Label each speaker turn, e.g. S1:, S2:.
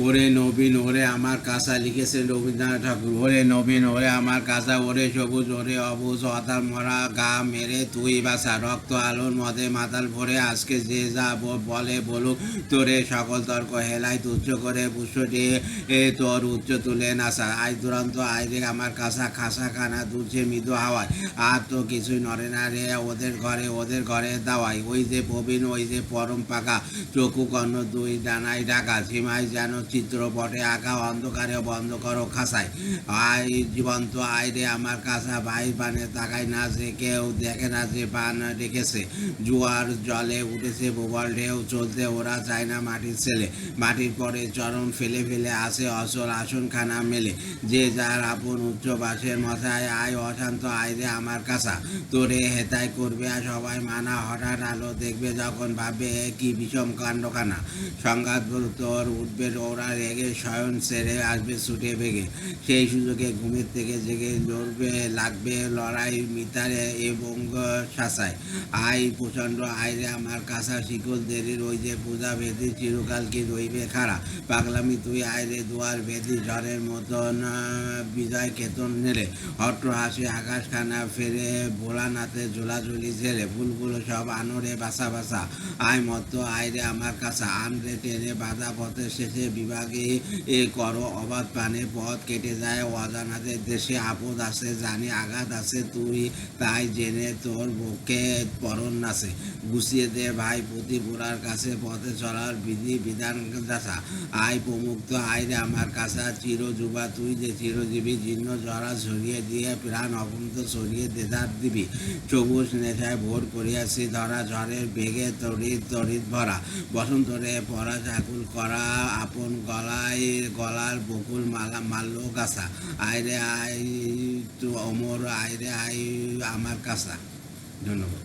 S1: ওরে নবীন ওরে আমার কাঁসা, লিখেছেন রবীন্দ্রনাথ ঠাকুর। ওরে নবীন ওরে আমার কাঁসা, ওরে সবুজ ওরে অবুজ, অতার মরা গা মেরে তুই বাসা, রক্ত আলোর মদে মাতাল ভরে আজকে যে যা বলে বলুক, তোরে সকল তর্ক হেলাই তুচ্ছ করে পুষ্পটি তোর উচ্চ তুলে নাসা। আয় দুরন্ত আয় রে আমার কাঁসা, খাসা খানা দুলছে মৃদু হাওয়ায়, আর তো কিছুই নড়ে না রে ওদের ঘরে দাওয়াই। ওই যে প্রবীণ ওই যে পরম পাকা, চক্ষু কর্ণ দুই ডানায় ঢাকা, সীমায় যেন চিত্রপটে আঁকা, অন্ধকারে বন্ধ করো খাসায়। আয় জীবন্ত আয় রে আমার কাঁসা, ভাই পানে তাকায় না যে কেউ, দেখে না যে পান রেখেছে। জোয়ার জলে উঠেছে প্রবল ঢেউ, চলতে ওরা চায় না মাটির ছেলে, মাটির পরে চরণ ফেলে ফেলে আসে অচল আসনখানা মেলে, যে যার আপন উচ্চ বাসের মশায়। আয় অশান্ত আয় রে আমার কাঁসা, তোরে হেতায় করবে আর সবাই মানা, হঠাৎ আলো দেখবে যখন ভাববে এ কি বিষম কাণ্ডখানা। সংঘাত তোর উঠবে ওরা রেগে, শয়ন সেরে আসবে ছুটে বেগে, সেই সুযোগে ঘুমের থেকে জেগে লড়বে লাগবে লড়াই মিতারে এবং শাসায়। আই প্রচণ্ড আইরে আমার কাঁসা, শিকল দেরির ওই যে পূজা ভেদি, চিরকাল কি রইবে খাড়া, পাগলামি তুই আইরে দুয়ার ভেদি, ঝড়ের মতন বিজয় কেতন নেলে, হট্ট হাসি আকাশখানা ফেরে, ভোলানাথে ঝোলাঝুলি ঝেড়ে, ফুলগুলো সব আনরে বাসা বাসা। আয় মত আইরে আমার কাছা, আনরে টেনে বাধা পথের শেষে বিভাগে করো অবাধ প্রাণে, পথ কেটে যায় অজানাদের দেশে, আপদ আছে জানি আঘাত আছে তুই তাই জেনে তোর বুকে পরন নাচে। গুছিয়ে দে ভাই পুঁতি পোড়ার কাছে, পথে চলার বিধি বিধান দাসা। আয় প্রমুক্ত আইরে আমার কাছা, চিরযুবা তুই যে চিরজীবী, জীর্ণ জরা ছড়িয়ে দিয়ে প্রাণ অপন্ত ছড়িয়ে দেদার দিবি, সবুজ নেশায় ভোর করিয়াছি ধরা, ঝড়ের বেগে তড়িৎ তড়িৎ ভরা, বসন্তরে পরা চাকুল করা, আপন গলার বকুল মালা মাল্য গাছা। আইরে আই তো অমর আইরে আই আমার কাছা। ধন্যবাদ।